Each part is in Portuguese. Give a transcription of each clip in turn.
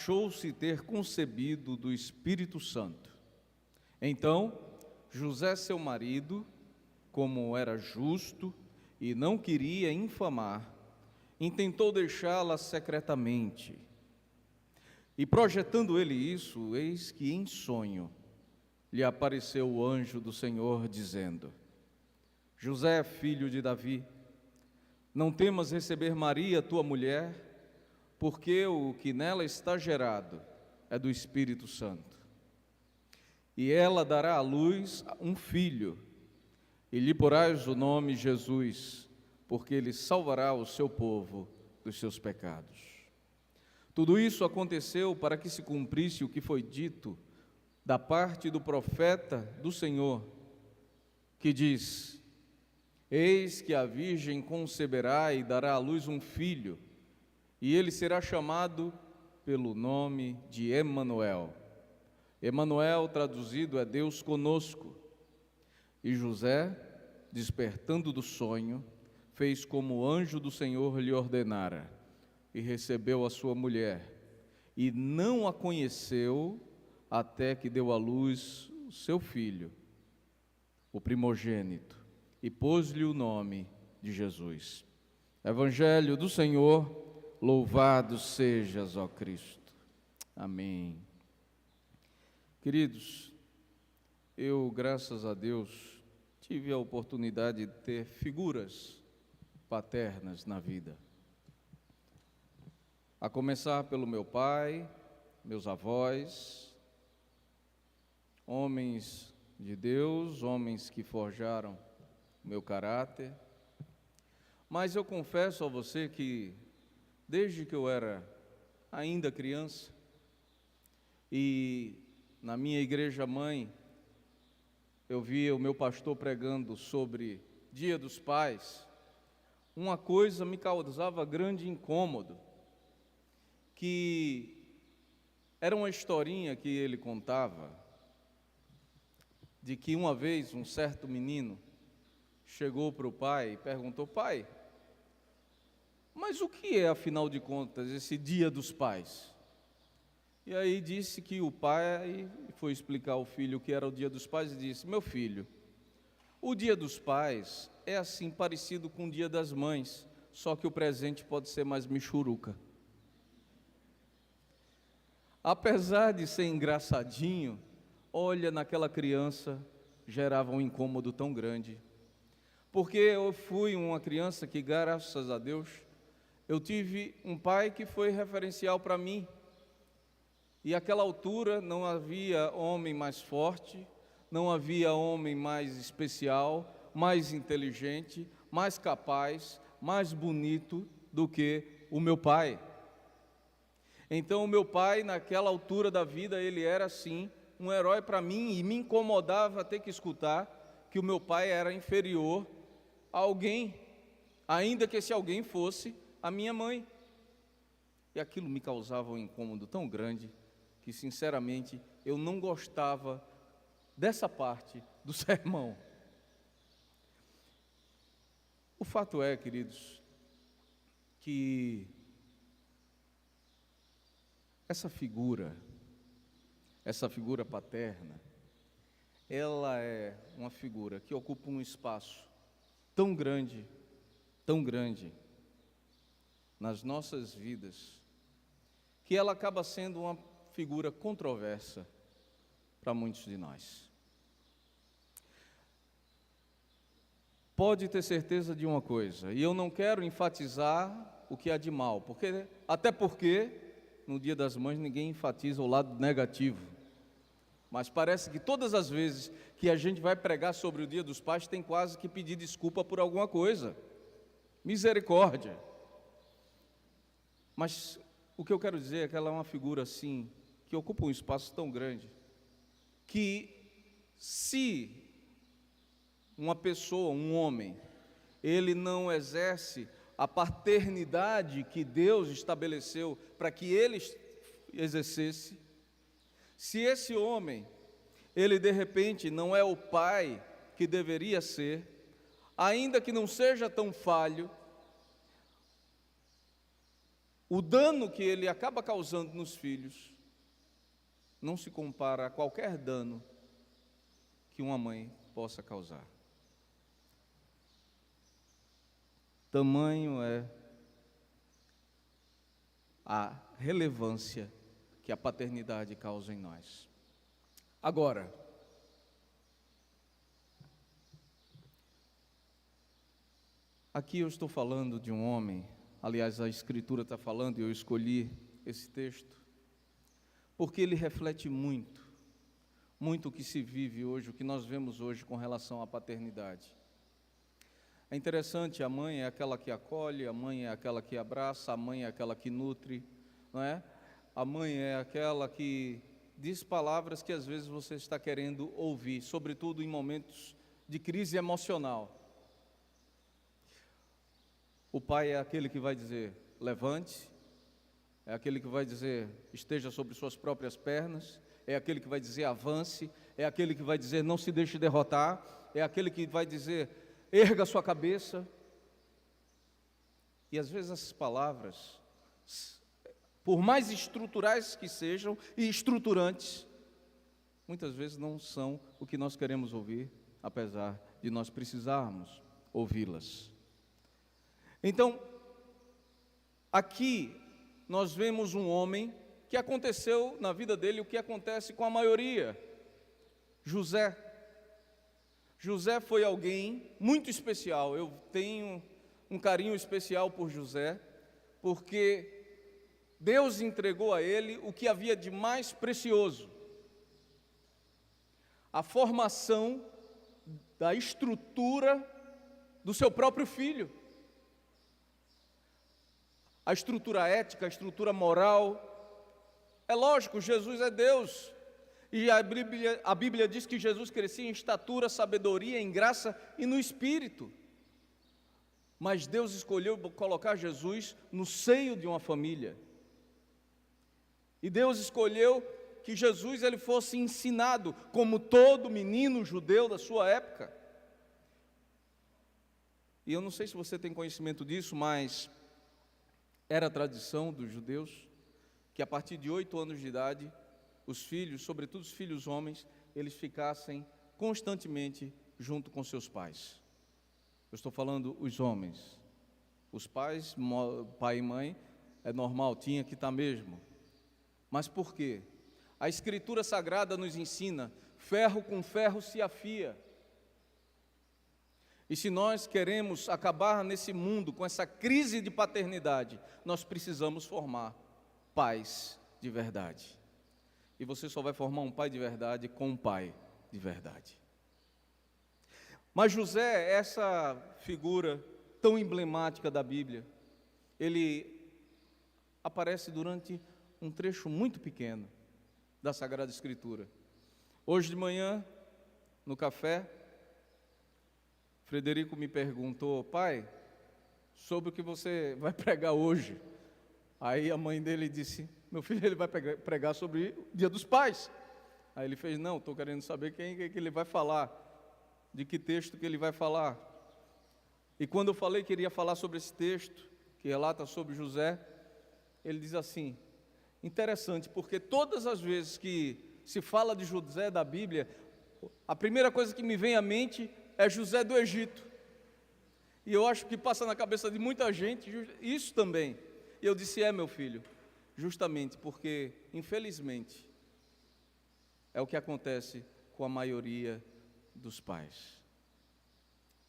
achou-se ter concebido do Espírito Santo. Então, José, seu marido, como era justo e não queria infamar, intentou deixá-la secretamente. E projetando ele isso, eis que em sonho lhe apareceu o anjo do Senhor, dizendo: José, filho de Davi, não temas receber Maria, tua mulher, porque o que nela está gerado é do Espírito Santo. E ela dará à luz um filho, e lhe porás o nome Jesus, porque ele salvará o seu povo dos seus pecados. Tudo isso aconteceu para que se cumprisse o que foi dito da parte do profeta do Senhor, que diz: Eis que a virgem conceberá e dará à luz um filho, e ele será chamado pelo nome de Emanuel. Emanuel, traduzido, é Deus conosco. E José, despertando do sonho, fez como o anjo do Senhor lhe ordenara, e recebeu a sua mulher, e não a conheceu até que deu à luz o seu filho, o primogênito, e pôs-lhe o nome de Jesus. Evangelho do Senhor, louvado sejas, ó Cristo. Amém. Queridos, eu, graças a Deus, tive a oportunidade de ter figuras paternas na vida. A começar pelo meu pai, meus avós, homens de Deus, homens que forjaram o meu caráter. Mas eu confesso a você que, desde que eu era ainda criança, e na minha igreja mãe, eu via o meu pastor pregando sobre Dia dos Pais, uma coisa me causava grande incômodo, que era uma historinha que ele contava, de que uma vez um certo menino chegou para o pai e perguntou: pai, mas o que é, afinal de contas, esse Dia dos Pais? E aí disse que o pai foi explicar ao filho o que era o Dia dos Pais e disse: meu filho, o Dia dos Pais é assim parecido com o Dia das Mães, só que o presente pode ser mais michuruca. Apesar de ser engraçadinho, olha, naquela criança gerava um incômodo tão grande, porque eu fui uma criança que, graças a Deus, eu tive um pai que foi referencial para mim. E àquela altura não havia homem mais forte, não havia homem mais especial, mais inteligente, mais capaz, mais bonito do que o meu pai. Então o meu pai, naquela altura da vida, ele era assim, um herói para mim, e me incomodava ter que escutar que o meu pai era inferior a alguém, ainda que esse alguém fosse a minha mãe. E aquilo me causava um incômodo tão grande, que sinceramente eu não gostava dessa parte do sermão. O fato é, queridos, que essa figura paterna, ela é uma figura que ocupa um espaço tão grande nas nossas vidas, que ela acaba sendo uma figura controversa para muitos de nós. Pode ter certeza de uma coisa, e eu não quero enfatizar o que há de mal, até porque no Dia das Mães ninguém enfatiza o lado negativo, mas parece que todas as vezes que a gente vai pregar sobre o Dia dos Pais tem quase que pedir desculpa por alguma coisa. Misericórdia. Mas o que eu quero dizer é que ela é uma figura assim, que ocupa um espaço tão grande, que se uma pessoa, um homem, ele não exerce a paternidade que Deus estabeleceu para que ele exercesse, se esse homem, ele de repente não é o pai que deveria ser, ainda que não seja tão falho, o dano que ele acaba causando nos filhos não se compara a qualquer dano que uma mãe possa causar. Tamanho é a relevância que a paternidade causa em nós. Agora, aqui eu estou falando de um homem, aliás, a Escritura está falando, e eu escolhi esse texto, porque ele reflete muito o que se vive hoje, o que nós vemos hoje com relação à paternidade. É interessante, a mãe é aquela que acolhe, a mãe é aquela que abraça, a mãe é aquela que nutre, não é? A mãe é aquela que diz palavras que às vezes você está querendo ouvir, sobretudo em momentos de crise emocional. O pai é aquele que vai dizer, levante, é aquele que vai dizer, esteja sobre suas próprias pernas, é aquele que vai dizer, avance, é aquele que vai dizer, não se deixe derrotar, é aquele que vai dizer, erga sua cabeça. E às vezes essas palavras, por mais estruturais que sejam e estruturantes, muitas vezes não são o que nós queremos ouvir, apesar de nós precisarmos ouvi-las. Então, aqui nós vemos um homem que aconteceu na vida dele o que acontece com a maioria, José. José foi alguém muito especial. Eu tenho um carinho especial por José, porque Deus entregou a ele o que havia de mais precioso: a formação da estrutura do seu próprio filho. A estrutura ética, a estrutura moral. É lógico, Jesus é Deus. E a Bíblia diz que Jesus crescia em estatura, sabedoria, em graça e no Espírito. Mas Deus escolheu colocar Jesus no seio de uma família. E Deus escolheu que Jesus ele fosse ensinado como todo menino judeu da sua época. E eu não sei se você tem conhecimento disso, mas era a tradição dos judeus que a partir de 8 anos de idade, os filhos, sobretudo os filhos homens, eles ficassem constantemente junto com seus pais. Eu estou falando os homens. Os pais, pai e mãe, é normal, tinha que estar mesmo. Mas por quê? A Escritura Sagrada nos ensina, ferro com ferro se afia. E se nós queremos acabar nesse mundo com essa crise de paternidade, nós precisamos formar pais de verdade. E você só vai formar um pai de verdade com um pai de verdade. Mas José, essa figura tão emblemática da Bíblia, ele aparece durante um trecho muito pequeno da Sagrada Escritura. Hoje de manhã, no café, Frederico me perguntou, pai, sobre o que você vai pregar hoje. Aí a mãe dele disse, meu filho, ele vai pregar sobre o Dia dos Pais. Aí ele fez, não, estou querendo saber quem que ele vai falar, de que texto que ele vai falar. E quando eu falei que iria falar sobre esse texto, que relata sobre José, ele diz assim, interessante, porque todas as vezes que se fala de José da Bíblia, a primeira coisa que me vem à mente é José do Egito. E eu acho que passa na cabeça de muita gente isso também. E eu disse, meu filho, justamente porque, infelizmente, é o que acontece com a maioria dos pais.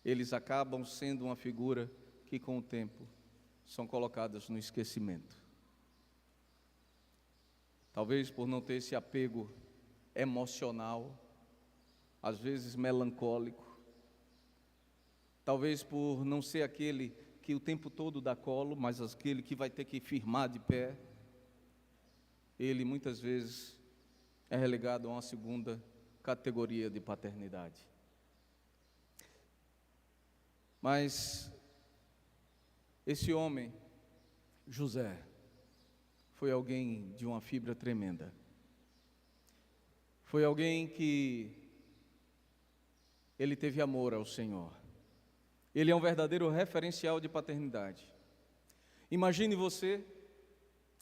Eles acabam sendo uma figura que, com o tempo, são colocadas no esquecimento. Talvez por não ter esse apego emocional, às vezes melancólico, talvez por não ser aquele que o tempo todo dá colo, mas aquele que vai ter que firmar de pé, ele muitas vezes é relegado a uma segunda categoria de paternidade. Mas esse homem, José, foi alguém de uma fibra tremenda. Foi alguém que ele teve amor ao Senhor. Ele é um verdadeiro referencial de paternidade. Imagine você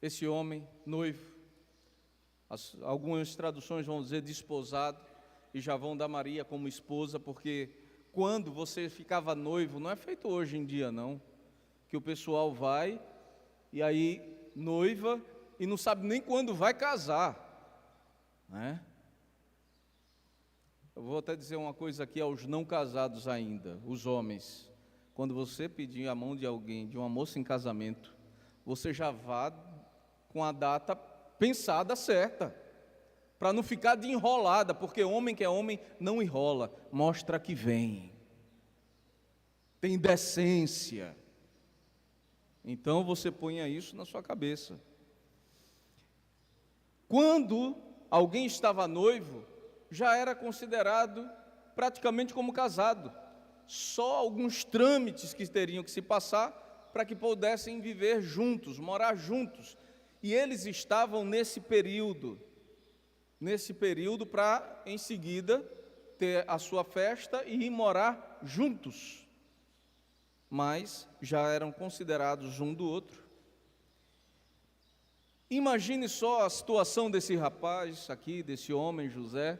esse homem, noivo, algumas traduções vão dizer desposado, e já vão dar Maria como esposa, porque quando você ficava noivo, não é feito hoje em dia não, que o pessoal vai, e aí noiva, e não sabe nem quando vai casar, né? Eu vou até dizer uma coisa aqui aos não casados ainda, os homens. Quando você pedir a mão de alguém, de uma moça em casamento, você já vá com a data pensada certa, para não ficar de enrolada, porque homem que é homem não enrola, mostra que vem, tem decência. Então você ponha isso na sua cabeça. Quando alguém estava noivo, já era considerado praticamente como casado. Só alguns trâmites que teriam que se passar para que pudessem viver juntos, morar juntos. E eles estavam nesse período para em seguida ter a sua festa e ir morar juntos. Mas já eram considerados um do outro. Imagine só a situação desse rapaz aqui, desse homem José,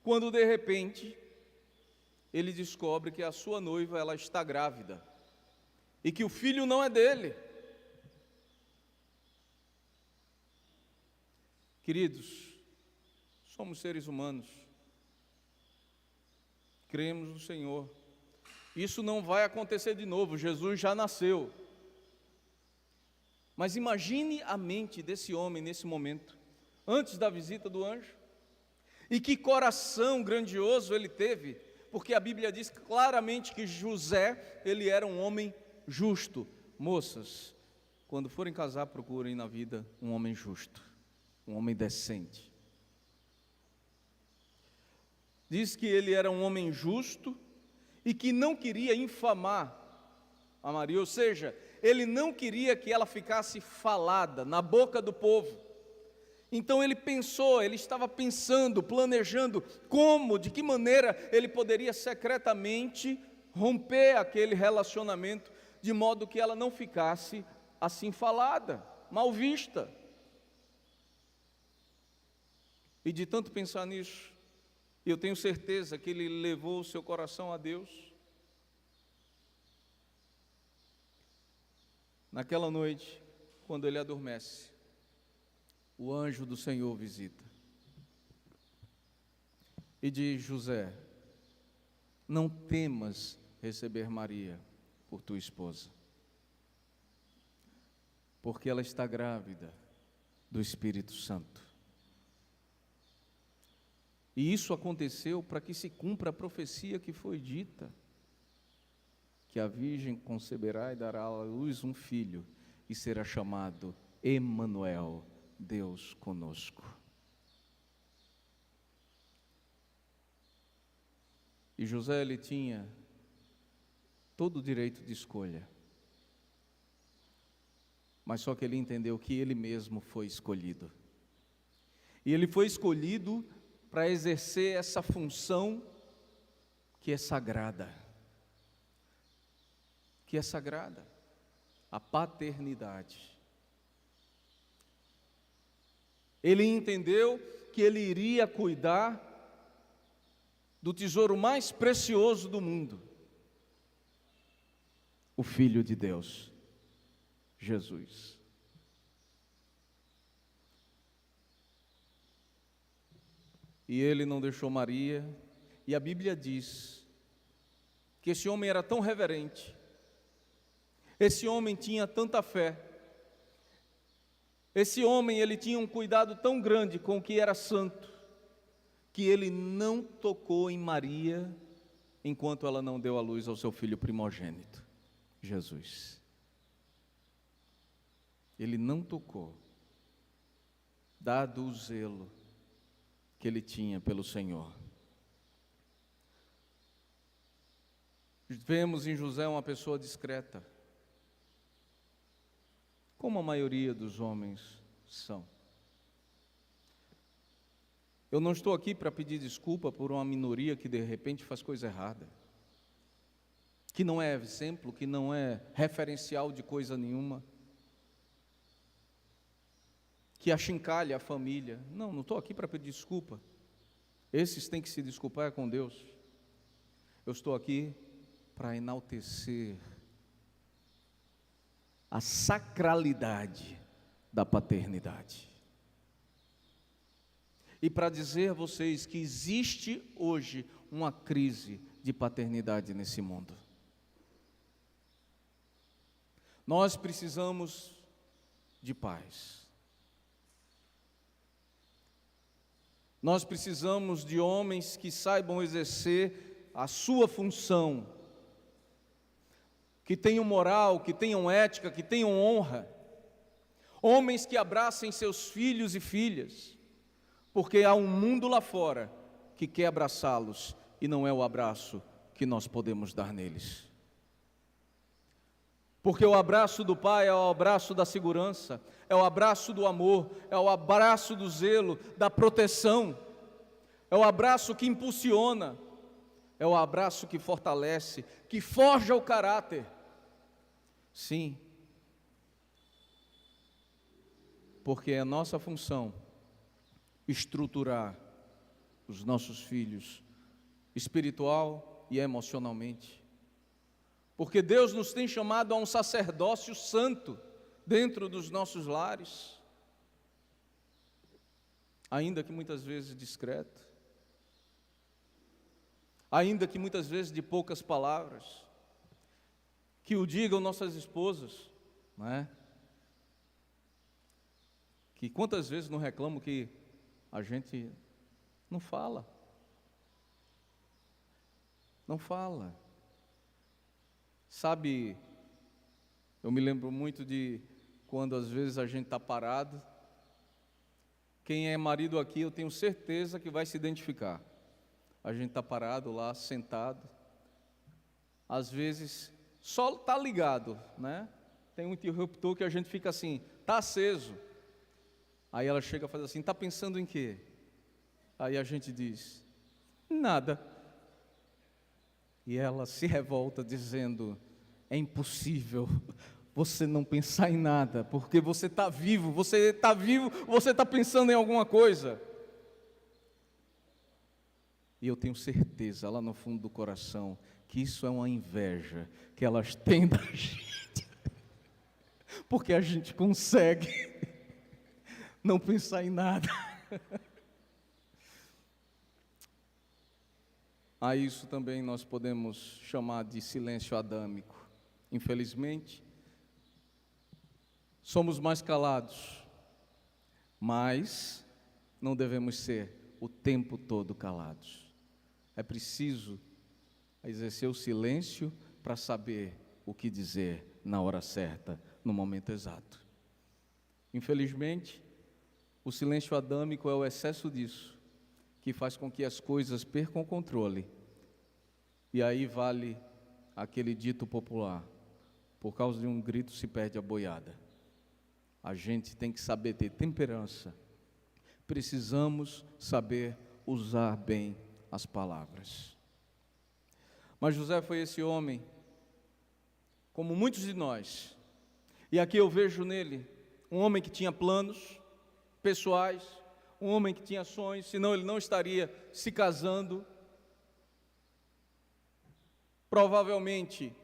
quando de repente ele descobre que a sua noiva ela está grávida e que o filho não é dele. Queridos, somos seres humanos, cremos no Senhor, isso não vai acontecer de novo, Jesus já nasceu. Mas imagine a mente desse homem nesse momento, antes da visita do anjo, e que coração grandioso ele teve, porque a Bíblia diz claramente que José, ele era um homem justo. Moças, quando forem casar, procurem na vida um homem justo, um homem decente. Diz que ele era um homem justo e que não queria infamar a Maria, ou seja, ele não queria que ela ficasse falada na boca do povo. Então ele estava pensando, planejando como, de que maneira ele poderia secretamente romper aquele relacionamento, de modo que ela não ficasse assim falada, mal vista. E de tanto pensar nisso, eu tenho certeza que ele levou o seu coração a Deus. Naquela noite, quando ele adormece, o anjo do Senhor o visita e diz: José, não temas receber Maria por tua esposa, porque ela está grávida do Espírito Santo. E isso aconteceu para que se cumpra a profecia que foi dita, que a virgem conceberá e dará à luz um filho, e será chamado Emanuel, Deus conosco. E José, ele tinha todo o direito de escolha, mas só que ele entendeu que ele mesmo foi escolhido. E ele foi escolhido para exercer essa função que é sagrada, a paternidade. Ele entendeu que ele iria cuidar do tesouro mais precioso do mundo, o Filho de Deus, Jesus. E ele não deixou Maria, e a Bíblia diz que esse homem era tão reverente, esse homem tinha tanta fé, esse homem ele tinha um cuidado tão grande com o que era santo, que ele não tocou em Maria enquanto ela não deu à luz ao seu filho primogênito, Jesus. Ele não tocou, dado o zelo que ele tinha pelo Senhor. Vemos em José uma pessoa discreta, como a maioria dos homens são. Eu não estou aqui para pedir desculpa por uma minoria que de repente faz coisa errada, que não é exemplo, que não é referencial de coisa nenhuma. que achincalha a família. Não estou aqui para pedir desculpa. Esses têm que se desculpar com Deus. Eu estou aqui para enaltecer a sacralidade da paternidade. E para dizer a vocês que existe hoje uma crise de paternidade nesse mundo. Nós precisamos de paz. Nós precisamos de homens que saibam exercer a sua função, que tenham moral, que tenham ética, que tenham honra. Homens que abracem seus filhos e filhas, porque há um mundo lá fora que quer abraçá-los e não é o abraço que nós podemos dar neles. Porque o abraço do pai é o abraço da segurança, é o abraço do amor, é o abraço do zelo, da proteção, é o abraço que impulsiona, é o abraço que fortalece, que forja o caráter. Sim, porque é nossa função estruturar os nossos filhos espiritual e emocionalmente. Porque Deus nos tem chamado a um sacerdócio santo dentro dos nossos lares, ainda que muitas vezes discreto, ainda que muitas vezes de poucas palavras, que o digam nossas esposas, não é? Que quantas vezes não reclamam que a gente não fala, não fala. Sabe, eu me lembro muito de quando às vezes a gente está parado. Quem é marido aqui, eu tenho certeza que vai se identificar. A gente está parado lá, sentado. Às vezes, só está ligado, né? Tem um interruptor que a gente fica assim, está aceso. Aí ela chega e faz assim, está pensando em quê? Aí a gente diz, nada. E ela se revolta dizendo, é impossível você não pensar em nada, porque você está vivo, você está pensando em alguma coisa. E eu tenho certeza, lá no fundo do coração, que isso é uma inveja que elas têm da gente, porque a gente consegue não pensar em nada. A isso também nós podemos chamar de silêncio adâmico. Infelizmente, somos mais calados, mas não devemos ser o tempo todo calados. É preciso exercer o silêncio para saber o que dizer na hora certa, no momento exato. Infelizmente, o silêncio adâmico é o excesso disso, que faz com que as coisas percam o controle. E aí vale aquele dito popular, por causa de um grito se perde a boiada. A gente tem que saber ter temperança. Precisamos saber usar bem as palavras. Mas José foi esse homem, como muitos de nós. E aqui eu vejo nele um homem que tinha planos pessoais, um homem que tinha sonhos, senão ele não estaria se casando. Provavelmente,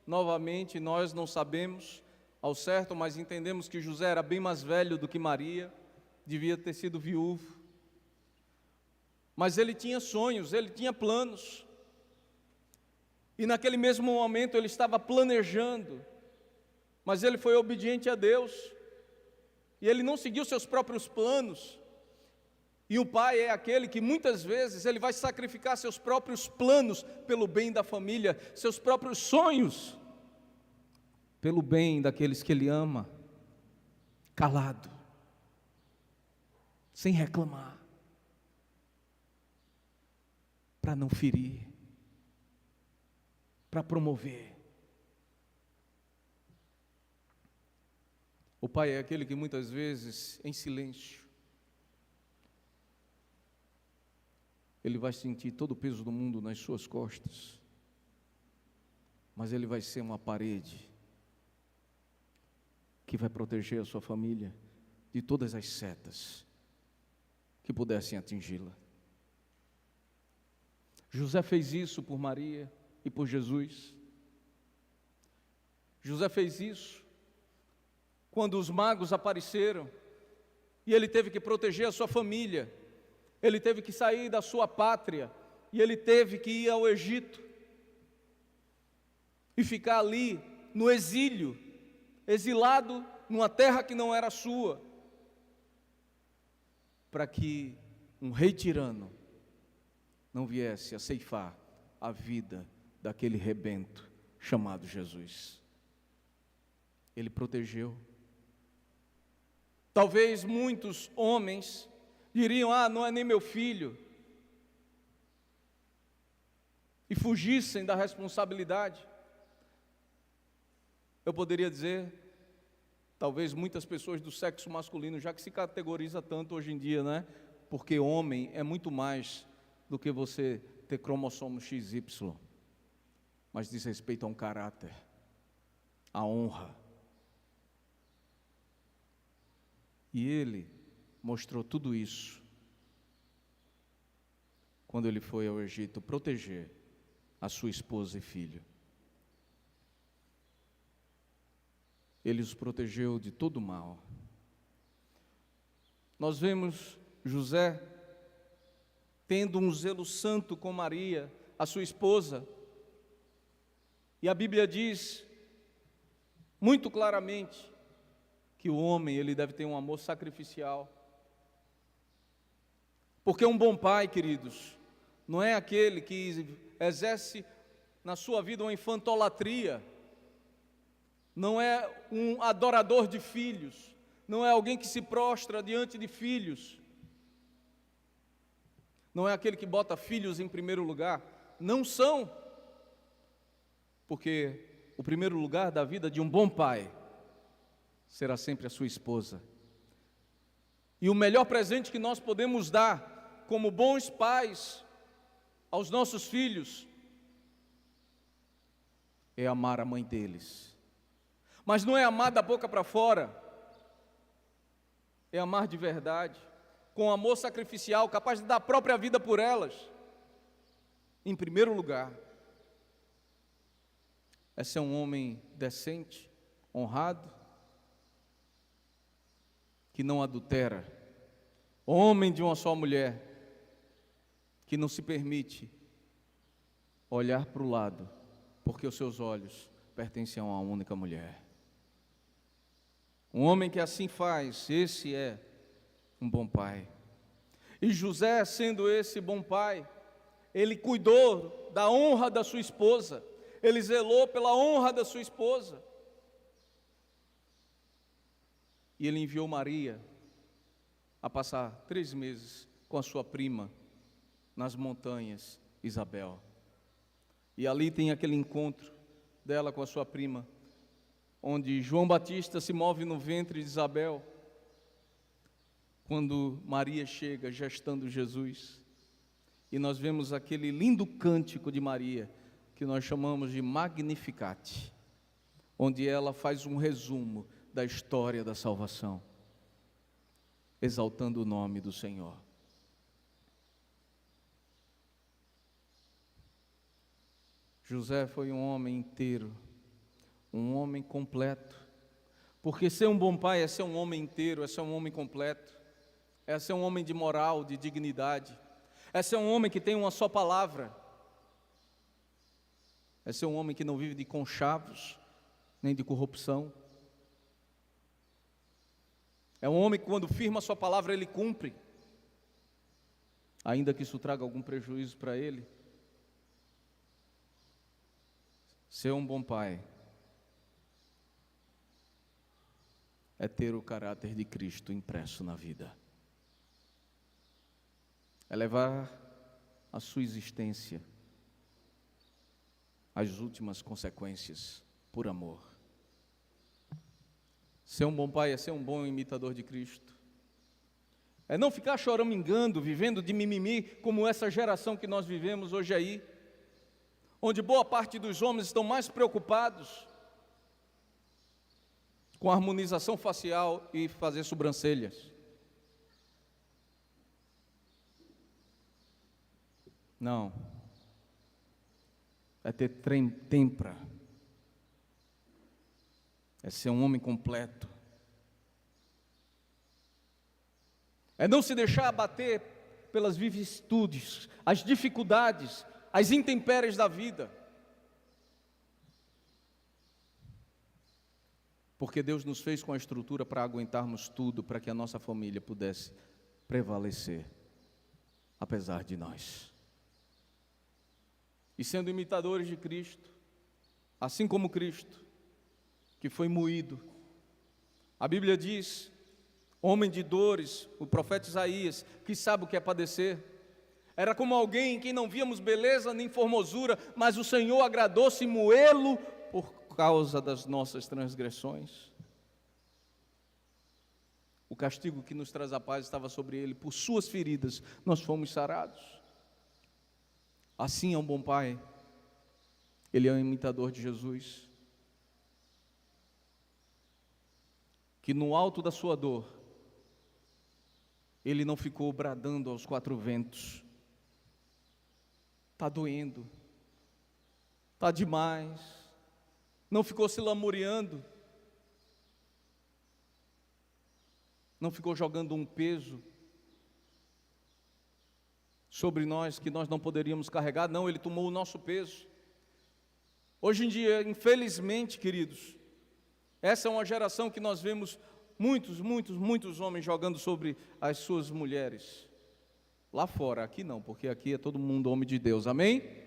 novamente, nós não sabemos ao certo, mas entendemos que José era bem mais velho do que Maria, devia ter sido viúvo. Mas ele tinha sonhos, ele tinha planos. E naquele mesmo momento ele estava planejando, mas ele foi obediente a Deus. E ele não seguiu seus próprios planos. E o pai é aquele que muitas vezes ele vai sacrificar seus próprios planos pelo bem da família, seus próprios sonhos, pelo bem daqueles que ele ama, calado, sem reclamar, para não ferir, para promover. O pai é aquele que muitas vezes, em silêncio, ele vai sentir todo o peso do mundo nas suas costas, mas ele vai ser uma parede que vai proteger a sua família, de todas as setas que pudessem atingi-la. José fez isso por Maria e por Jesus. José fez isso quando os magos apareceram e ele teve que proteger a sua família, ele teve que sair da sua pátria e ele teve que ir ao Egito e ficar ali no exílio, exilado numa terra que não era sua, para que um rei tirano não viesse a ceifar a vida daquele rebento chamado Jesus. Ele protegeu. Talvez muitos homens diriam: não é nem meu filho, e fugissem da responsabilidade. Eu poderia dizer, talvez muitas pessoas do sexo masculino, já que se categoriza tanto hoje em dia, né? Porque homem é muito mais do que você ter cromossomo XY, mas diz respeito a um caráter, a honra. E ele mostrou tudo isso quando ele foi ao Egito proteger a sua esposa e filho. Ele os protegeu de todo mal. Nós vemos José tendo um zelo santo com Maria, a sua esposa. E a Bíblia diz muito claramente que o homem, ele deve ter um amor sacrificial. Porque um bom pai, queridos, não é aquele que exerce na sua vida uma infantolatria, não é um adorador de filhos, não é alguém que se prostra diante de filhos, não é aquele que bota filhos em primeiro lugar. Não são, porque o primeiro lugar da vida de um bom pai será sempre a sua esposa. E o melhor presente que nós podemos dar como bons pais aos nossos filhos é amar a mãe deles. Mas não é amar da boca para fora, é amar de verdade, com amor sacrificial, capaz de dar a própria vida por elas. Em primeiro lugar, é ser um homem decente, honrado, que não adultera, homem de uma só mulher, que não se permite olhar para o lado, porque os seus olhos pertencem a uma única mulher. Um homem que assim faz, esse é um bom pai. E José, sendo esse bom pai, ele cuidou da honra da sua esposa, ele zelou pela honra da sua esposa. E ele enviou Maria a passar 3 meses com a sua prima nas montanhas Isabel. E ali tem aquele encontro dela com a sua prima, onde João Batista se move no ventre de Isabel, quando Maria chega gestando Jesus. E nós vemos aquele lindo cântico de Maria, que nós chamamos de Magnificat, onde ela faz um resumo da história da salvação, exaltando o nome do Senhor. José foi um homem inteiro, um homem completo, porque ser um bom pai é ser um homem inteiro, é ser um homem completo, é ser um homem de moral, de dignidade, é ser um homem que tem uma só palavra, é ser um homem que não vive de conchavos, nem de corrupção. É um homem que quando firma a sua palavra, ele cumpre, ainda que isso traga algum prejuízo para ele. Ser um bom pai é ter o caráter de Cristo impresso na vida. É levar a sua existência às últimas consequências por amor. Ser um bom pai é ser um bom imitador de Cristo. É não ficar choramingando, vivendo de mimimi, como essa geração que nós vivemos hoje aí, onde boa parte dos homens estão mais preocupados com harmonização facial e fazer sobrancelhas. Não. É ter tempra. É ser um homem completo. É não se deixar abater pelas vicissitudes, as dificuldades, as intempéries da vida. Porque Deus nos fez com a estrutura para aguentarmos tudo, para que a nossa família pudesse prevalecer, apesar de nós. E sendo imitadores de Cristo, assim como Cristo, que foi moído. A Bíblia diz, homem de dores, o profeta Isaías, que sabe o que é padecer. Era como alguém em quem não víamos beleza nem formosura, mas o Senhor agradou-se moê-lo por causa das nossas transgressões. O castigo que nos traz a paz estava sobre ele, por suas feridas nós fomos sarados. Assim é um bom pai. Ele é um imitador de Jesus, que no alto da sua dor, ele não ficou bradando aos quatro ventos: está doendo, está demais. Não ficou se lamuriando, não ficou jogando um peso sobre nós que nós não poderíamos carregar. Não, ele tomou o nosso peso. Hoje em dia, infelizmente, queridos, essa é uma geração que nós vemos muitos homens jogando sobre as suas mulheres. Lá fora, aqui não, porque aqui é todo mundo homem de Deus, amém?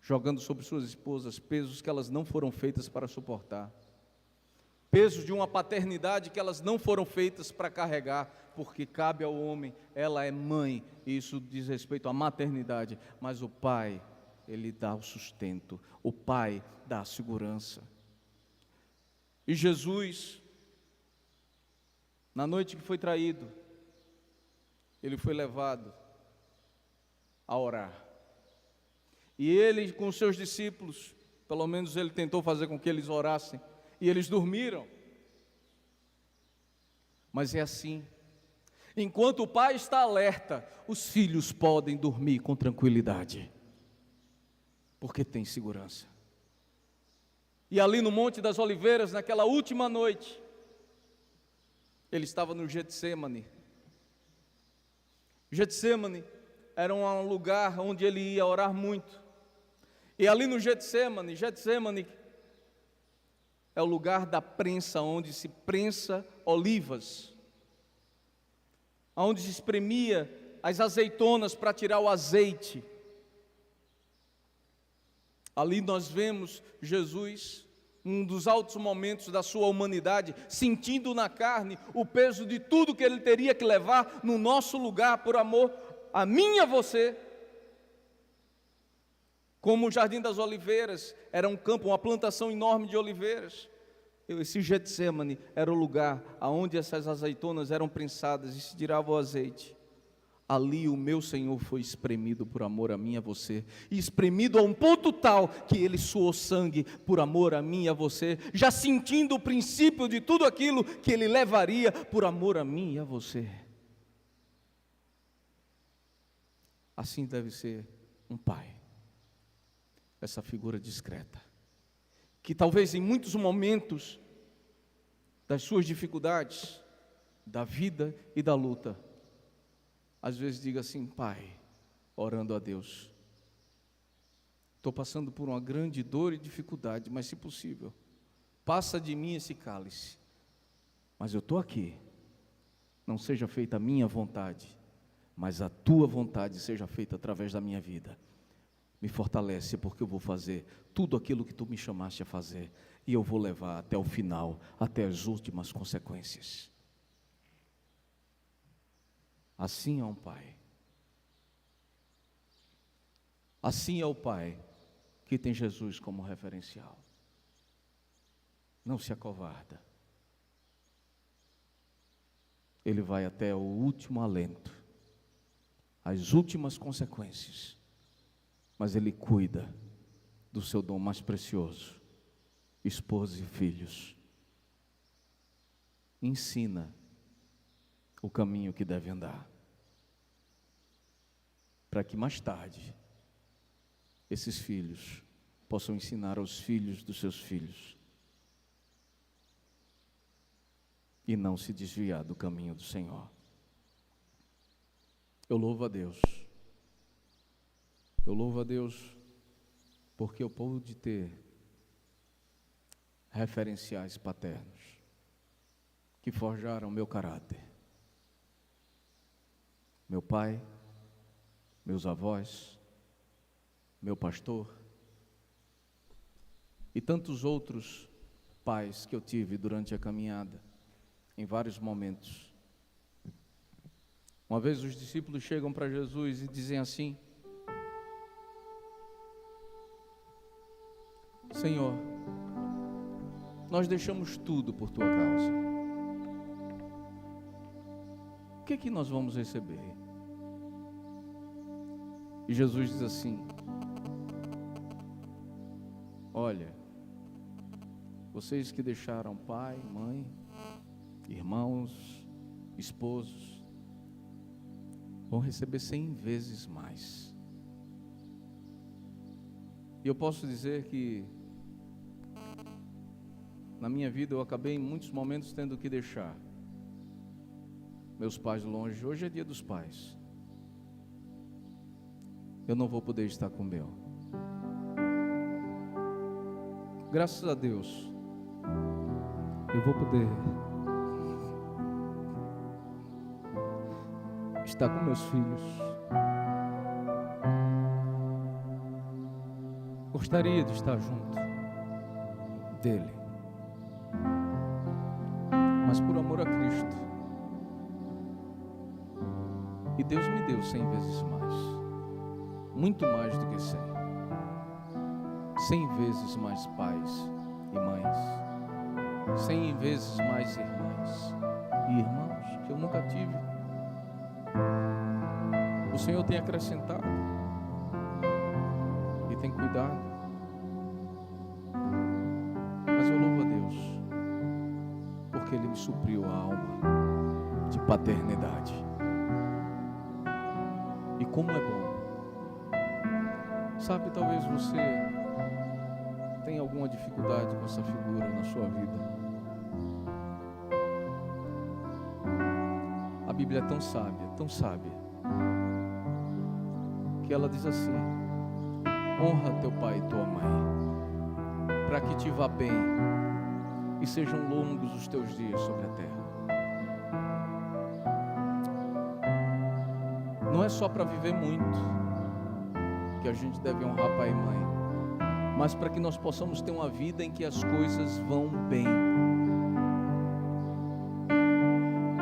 Jogando sobre suas esposas pesos que elas não foram feitas para suportar. Pesos de uma paternidade que elas não foram feitas para carregar, porque cabe ao homem, ela é mãe, e isso diz respeito à maternidade, mas o pai, ele dá o sustento, o pai dá a segurança. E Jesus, na noite que foi traído, ele foi levado a orar. E ele com os seus discípulos, pelo menos ele tentou fazer com que eles orassem, e eles dormiram. Mas é assim, enquanto o pai está alerta, os filhos podem dormir com tranquilidade, porque tem segurança. E ali no Monte das Oliveiras, naquela última noite, ele estava no Getsêmani. Getsêmani era um lugar onde ele ia orar muito. E ali no Getsêmani é o lugar da prensa, onde se prensa olivas, onde se espremia as azeitonas para tirar o azeite. Ali nós vemos Jesus, um dos altos momentos da sua humanidade, sentindo na carne o peso de tudo que ele teria que levar no nosso lugar, por amor a mim e a você. Como o Jardim das Oliveiras era um campo, uma plantação enorme de oliveiras, esse Getsêmani era o lugar onde essas azeitonas eram prensadas e se tirava o azeite. Ali o meu Senhor foi espremido por amor a mim e a você, e espremido a um ponto tal que ele suou sangue por amor a mim e a você, já sentindo o princípio de tudo aquilo que ele levaria por amor a mim e a você. Assim deve ser um pai, essa figura discreta, que talvez em muitos momentos das suas dificuldades, da vida e da luta, às vezes diga assim: pai, orando a Deus, estou passando por uma grande dor e dificuldade, mas se possível, passa de mim esse cálice, mas eu estou aqui, não seja feita a minha vontade, mas a tua vontade seja feita através da minha vida. Me fortalece, porque eu vou fazer tudo aquilo que tu me chamaste a fazer, e eu vou levar até o final, até as últimas consequências. Assim é um pai. Assim é o pai que tem Jesus como referencial. Não se acovarda. Ele vai até o último alento, as últimas consequências, mas ele cuida do seu dom mais precioso, esposa e filhos. Ensina o caminho que deve andar, para que mais tarde esses filhos possam ensinar aos filhos dos seus filhos e não se desviar do caminho do Senhor. Eu louvo a Deus. Eu louvo a Deus porque eu pude ter referenciais paternos que forjaram meu caráter. Meu pai, meus avós, meu pastor e tantos outros pais que eu tive durante a caminhada, em vários momentos. Uma vez os discípulos chegam para Jesus e dizem assim: Senhor, nós deixamos tudo por tua causa. O que nós vamos receber? E Jesus diz assim: olha, vocês que deixaram pai, mãe, irmãos, esposos, vão receber 100 vezes mais. E eu posso dizer que na minha vida eu acabei em muitos momentos tendo que deixar meus pais longe. Hoje é dia dos pais. Eu não vou poder estar com o meu. Graças a Deus, eu vou poder estar com meus filhos. Gostaria de estar junto dele, mas por amor a Cristo. E Deus me deu 100 vezes mais, muito mais do que 100. 100 vezes mais pais e mães, 100 vezes mais irmãs e irmãos que eu nunca tive. O Senhor tem acrescentado e tem cuidado, mas eu louvo a Deus porque Ele me supriu a alma de paternidade. E como é bom. Sabe, talvez você tenha alguma dificuldade com essa figura na sua vida. A Bíblia é tão sábia, que ela diz assim: honra teu pai e tua mãe, para que te vá bem e sejam longos os teus dias sobre a terra. Não é só para viver muito que a gente deve honrar pai e mãe, mas para que nós possamos ter uma vida em que as coisas vão bem.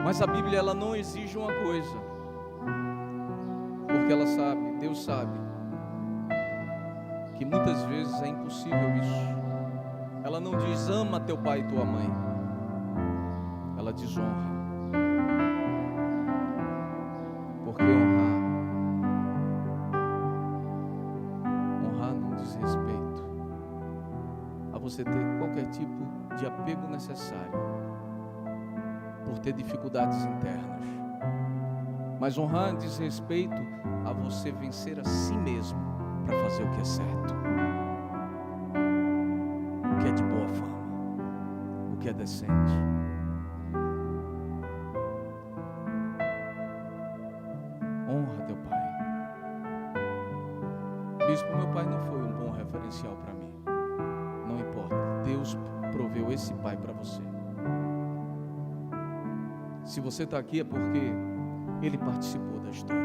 Mas a Bíblia, ela não exige uma coisa, porque ela sabe, Deus sabe, que muitas vezes é impossível isso. Ela não diz ama teu pai e tua mãe, ela diz honra, porque honrar não diz respeito a você ter qualquer tipo de apego necessário por ter dificuldades internas, mas honrar diz respeito a você vencer a si mesmo para fazer o que é certo, o que é de boa fama, o que é decente. Honra teu pai. Bispo, meu pai não foi um bom referencial para mim. Não importa, Deus proveu esse pai para você. Se você está aqui é porque Ele participou da história,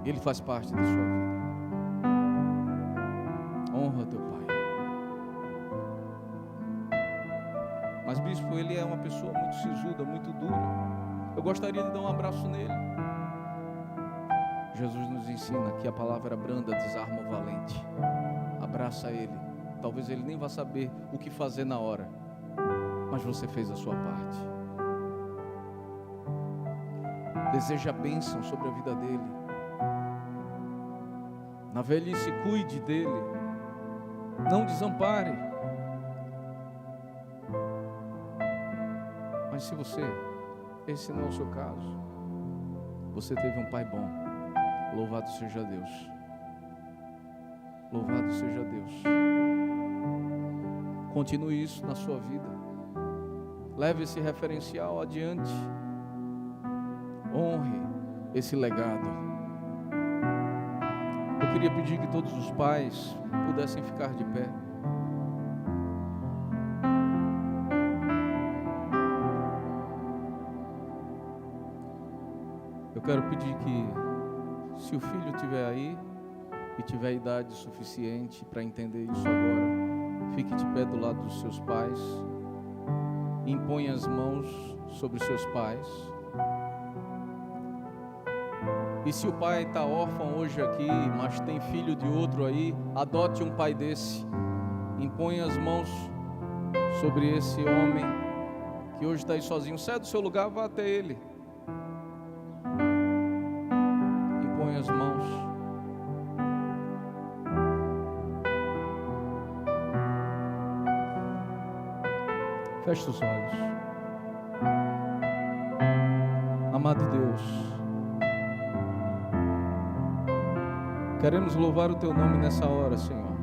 Ele faz parte da sua vida. Honra teu pai. Mas bispo, ele é uma pessoa muito sisuda, muito dura. Eu gostaria de dar um abraço nele. Jesus nos ensina que a palavra branda desarma o valente. Abraça ele. Talvez ele nem vá saber o que fazer na hora, mas você fez a sua parte. Deseja a bênção sobre a vida dele. Na velhice, cuide dele. Não desampare. Mas se esse não é o seu caso, você teve um pai bom. Louvado seja Deus. Louvado seja Deus. Continue isso na sua vida. Leve esse referencial adiante. Honre esse legado. Eu queria pedir que todos os pais pudessem ficar de pé. Eu quero pedir que, se o filho estiver aí e tiver idade suficiente para entender isso agora, fique de pé do lado dos seus pais, imponha as mãos sobre seus pais. E se o pai está órfão hoje aqui, mas tem filho de outro aí, adote um pai desse, imponha as mãos sobre esse homem que hoje está aí sozinho. Sai do seu lugar, vá até ele. As mãos. Feche os olhos. Amado Deus, queremos louvar o Teu nome nessa hora, Senhor.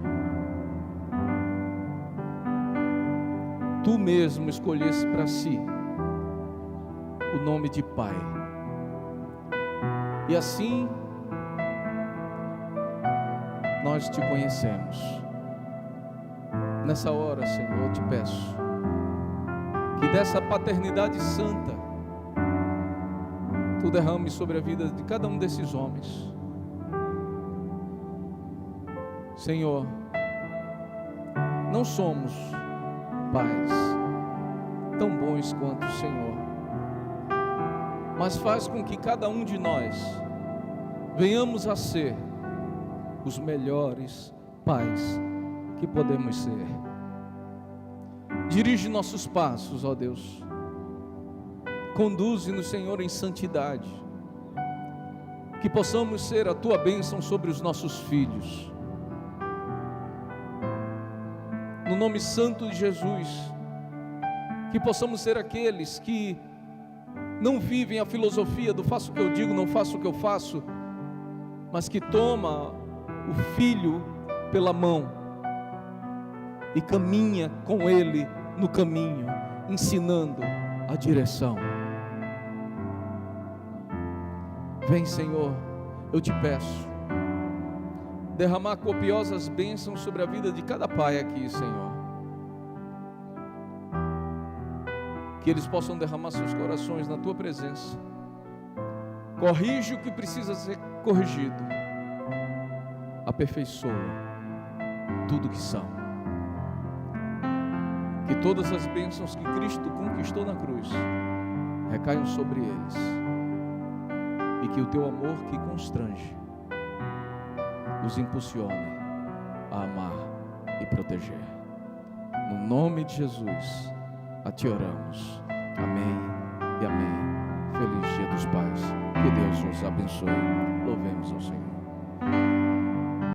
Tu mesmo escolheste para si o nome de Pai. E assim nós te conhecemos. Nessa hora, Senhor, eu te peço que dessa paternidade santa Tu derrame sobre a vida de cada um desses homens. Senhor, não somos pais tão bons quanto o Senhor, mas faz com que cada um de nós venhamos a ser os melhores pais que podemos ser. Dirige nossos passos, ó Deus. Conduze-nos, Senhor, em santidade. Que possamos ser a Tua bênção sobre os nossos filhos. No nome santo de Jesus. Que possamos ser aqueles que não vivem a filosofia do faço o que eu digo, não faço o que eu faço, mas que toma o filho pela mão e caminha com ele no caminho, ensinando a direção. Vem, Senhor, eu te peço, derramar copiosas bênçãos sobre a vida de cada pai aqui, Senhor. Que eles possam derramar seus corações na Tua presença. Corrige o que precisa ser corrigido. Aperfeiçoa tudo que são. Que todas as bênçãos que Cristo conquistou na cruz recaiam sobre eles. E que o Teu amor que constrange os impulsione a amar e proteger. No nome de Jesus, a Ti oramos. Amém e amém. Feliz Dia dos Pais. Que Deus os abençoe. Louvemos ao Senhor.